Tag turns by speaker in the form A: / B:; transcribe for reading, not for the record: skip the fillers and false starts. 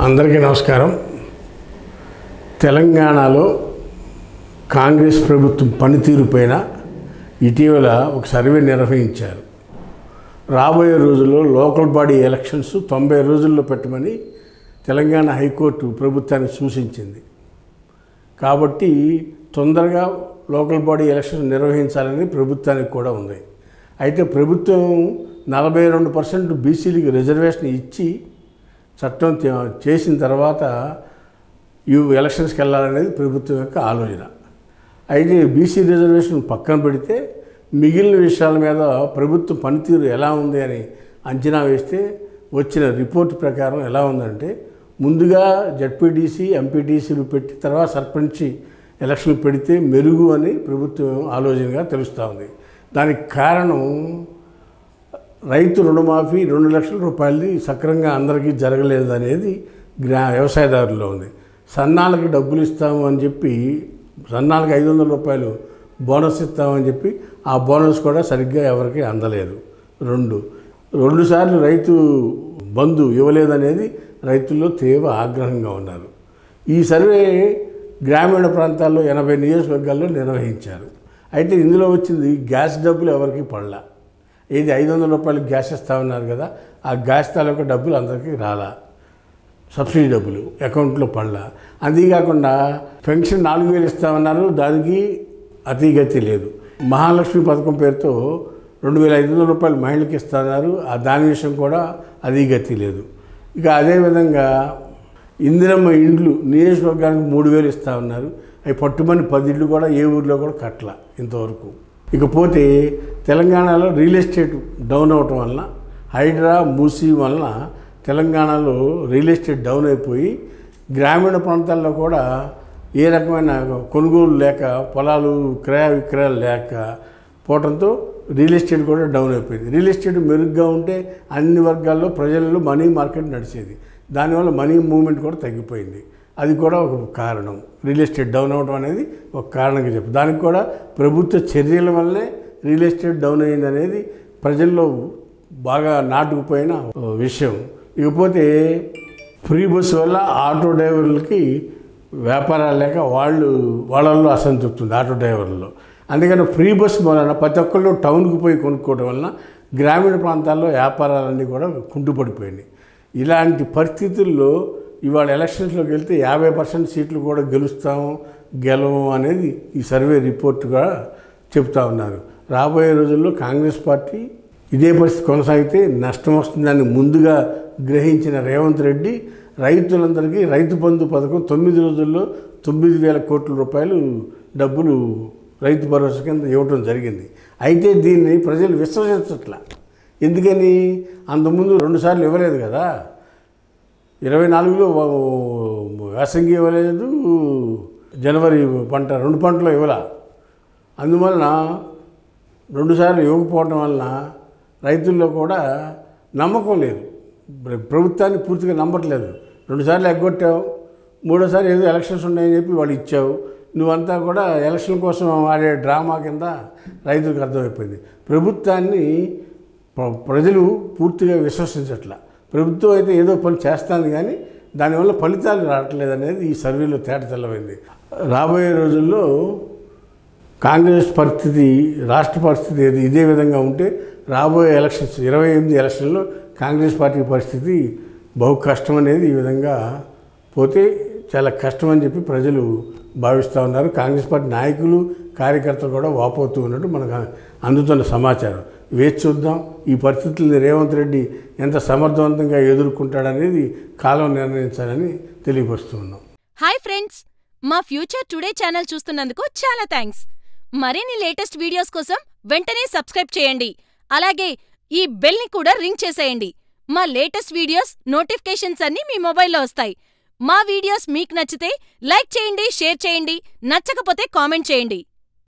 A: అందరికీ నమస్కారం. తెలంగాణలో కాంగ్రెస్ ప్రభుత్వం పనితీరుపైన ఇటీవల ఒక సర్వే నిర్వహించారు. రాబోయే రోజుల్లో లోకల్ బాడీ ఎలక్షన్స్ 90 రోజుల్లో పెట్టమని తెలంగాణ హైకోర్టు ప్రభుత్వాన్ని సూచించింది. కాబట్టి తొందరగా లోకల్ బాడీ ఎలక్షన్స్ నిర్వహించాలని ప్రభుత్వానికి కూడా ఉంది. అయితే ప్రభుత్వం 42% బీసీలకు రిజర్వేషన్ ఇచ్చి చట్టం చేసిన తర్వాత ఎలక్షన్స్కి వెళ్ళాలనేది ప్రభుత్వం యొక్క ఆలోచన. అయితే బీసీ రిజర్వేషన్ పక్కన పెడితే మిగిలిన విషయాల మీద ప్రభుత్వ పనితీరు ఎలా ఉంది అని అంచనా వేస్తే వచ్చిన రిపోర్ట్ ప్రకారం ఎలా ఉందంటే, ముందుగా జడ్పీటీసీ ఎంపీటీసీలు పెట్టి తర్వాత సర్పంచ్ ఎలక్షన్లు పెడితే మెరుగు అని ప్రభుత్వం ఆలోచనగా తెలుస్తూ ఉంది. దానికి కారణం రైతు రుణమాఫీ 2 లక్షల రూపాయలది సక్రమంగా అందరికీ జరగలేదు అనేది వ్యవసాయదారుల్లో ఉంది. సన్నాలకు డబ్బులు ఇస్తాము అని చెప్పి, సన్నాలకు 500 రూపాయలు బోనస్ ఇస్తామని చెప్పి ఆ బోనస్ కూడా సరిగ్గా ఎవరికి అందలేదు. రెండు సార్లు రైతు బంధు ఇవ్వలేదనేది రైతుల్లో తీవ్ర ఆగ్రహంగా ఉన్నారు. ఈ సర్వే గ్రామీణ ప్రాంతాల్లో 80 నియోజకవర్గాల్లో నిర్వహించారు. అయితే ఇందులో వచ్చింది గ్యాస్ డబ్బులు ఎవరికి పడలా. ఏది 500 రూపాయలు గ్యాస్ ఇస్తామన్నారు కదా, ఆ గ్యాస్ తాలూకా డబ్బులు అందరికీ రాలా. సబ్సిడీ డబ్బులు అకౌంట్లో పడలా. అంతేకాకుండా పెన్షన్ 4000 ఇస్తామన్నారు, దానికి అతిగతి లేదు. మహాలక్ష్మి పథకం పేరుతో 2500 రూపాయలు మహిళలకు ఇస్తున్నారు, దాని విషయం కూడా అతిగతి లేదు. ఇక అదేవిధంగా ఇందిరమ్మ ఇండ్లు నియోజకవర్గానికి 3000 ఇస్తామన్నారు, అవి పట్టుమని 10 ఇళ్ళు కూడా ఏ ఊరిలో కూడా కట్టల ఇంతవరకు. ఇకపోతే తెలంగాణలో రియల్ ఎస్టేట్ డౌన్ అవటం వలన, హైడ్రా మూసీ వలన తెలంగాణలో రియల్ ఎస్టేట్ డౌన్ అయిపోయి గ్రామీణ ప్రాంతాల్లో కూడా ఏ రకమైన కొనుగోలు లేక, పొలాలు క్రయ విక్రయాలు లేక పోవడంతో రియల్ ఎస్టేట్ కూడా డౌన్ అయిపోయింది. రియల్ ఎస్టేట్ మెరుగ్గా ఉంటే అన్ని వర్గాల్లో ప్రజల్లో మనీ మార్కెట్ నడిచేది. దానివల్ల మనీ మూవ్మెంట్ కూడా తగ్గిపోయింది. అది కూడా ఒక కారణం. రియల్ ఎస్టేట్ డౌన్ అవ్వడం అనేది ఒక కారణంగా చెప్పు. దానికి కూడా ప్రభుత్వ చర్యల వల్లే రియల్ ఎస్టేట్ డౌన్ అయింది అనేది ప్రజల్లో బాగా నాటుకుపోయిన విషయం. ఇకపోతే ఫ్రీ బస్సు వల్ల ఆటో డ్రైవర్లకి వ్యాపారాలు లేక వాళ్ళల్లో అసంతృప్తి ఉంది ఆటో డ్రైవర్లలో. అందుకని ఫ్రీ బస్సు వలన ప్రతి ఒక్కళ్ళు టౌన్కి పోయి కొనుక్కోవడం వలన గ్రామీణ ప్రాంతాల్లో వ్యాపారాలన్నీ కూడా కుంటుపడిపోయినాయి. ఇలాంటి పరిస్థితుల్లో ఇవాళ ఎలక్షన్స్లోకి వెళ్తే 50% సీట్లు కూడా గెలవము అనేది ఈ సర్వే రిపోర్టుగా చెప్తా ఉన్నారు. రాబోయే రోజుల్లో కాంగ్రెస్ పార్టీ ఇదే పరిస్థితి కొనసాగితే నష్టం వస్తుందని ముందుగా గ్రహించిన రేవంత్ రెడ్డి రైతులందరికీ రైతు బంధు పథకం 9 రోజుల్లో 9000 కోట్ల రూపాయలు డబ్బులు రైతు భరోసా కింద ఇవ్వడం జరిగింది. అయితే దీన్ని ప్రజలు విశ్వసించట్లా. ఎందుకని? అంతకుముందు 2 సార్లు ఇవ్వలేదు కదా. 24లో యాసంగి ఇవ్వలేదు, జనవరి పంట 2 పంటలు ఇవ్వాల. అందువలన 2 సార్లు ఇవ్వకపోవడం వలన రైతుల్లో కూడా నమ్మకం లేదు. ప్రభుత్వాన్ని పూర్తిగా నమ్మట్లేదు. 2 సార్లు ఎగ్గొట్టావు, 3ఓసారి ఏదో ఎలక్షన్స్ ఉన్నాయని చెప్పి వాళ్ళు ఇచ్చావు. నువ్వంతా కూడా ఎలక్షన్ కోసం ఆడే డ్రామా కింద రైతులకు అర్థమైపోయింది. ప్రభుత్వాన్ని ప్రజలు పూర్తిగా విశ్వసించట్లా. ప్రభుత్వం అయితే ఏదో పని చేస్తుంది కానీ దానివల్ల ఫలితాలు రావట్లేదు అనేది ఈ సర్వేలో తేటతెల్లమైంది. రాబోయే రోజుల్లో కాంగ్రెస్ పరిస్థితి, రాష్ట్ర పరిస్థితి ఇదే విధంగా ఉంటే రాబోయే ఎలక్షన్స్ 28 ఎలక్షన్లో కాంగ్రెస్ పార్టీ పరిస్థితి బహు కష్టం అనేది ఈ విధంగా పోతే చాలా కష్టం అని చెప్పి ప్రజలు భావిస్తూ ఉన్నారు. కాంగ్రెస్ పార్టీ నాయకులు, కార్యకర్తలు కూడా వాపోతూ ఉన్నట్టు మనకు అందుతున్న సమాచారం. వేచి చూద్దాం. ఈ పరిస్థితుల్ని రేవంత్ రెడ్డి ఎంత సమర్థవంతంగా ఎదుర్కొంటాడనేది కాలం నిర్ణయించాలని తెలియపరుస్తూ ఉన్నాం.
B: హాయ్ ఫ్రెండ్స్, మా ఫ్యూచర్ టుడే ఛానల్ చూస్తున్నందుకు చాలా థ్యాంక్స్. మరిన్ని లేటెస్ట్ వీడియోస్ కోసం వెంటనే సబ్స్క్రైబ్ చేయండి. అలాగే ఈ బెల్ ని కూడా రింగ్ చేసేయండి. మా లేటెస్ట్ వీడియోస్ నోటిఫికేషన్స్ అన్నీ మీ మొబైల్లో వస్తాయి. మా వీడియోస్ మీకు నచ్చితే లైక్ చేయండి, షేర్ చేయండి, నచ్చకపోతే కామెంట్ చేయండి.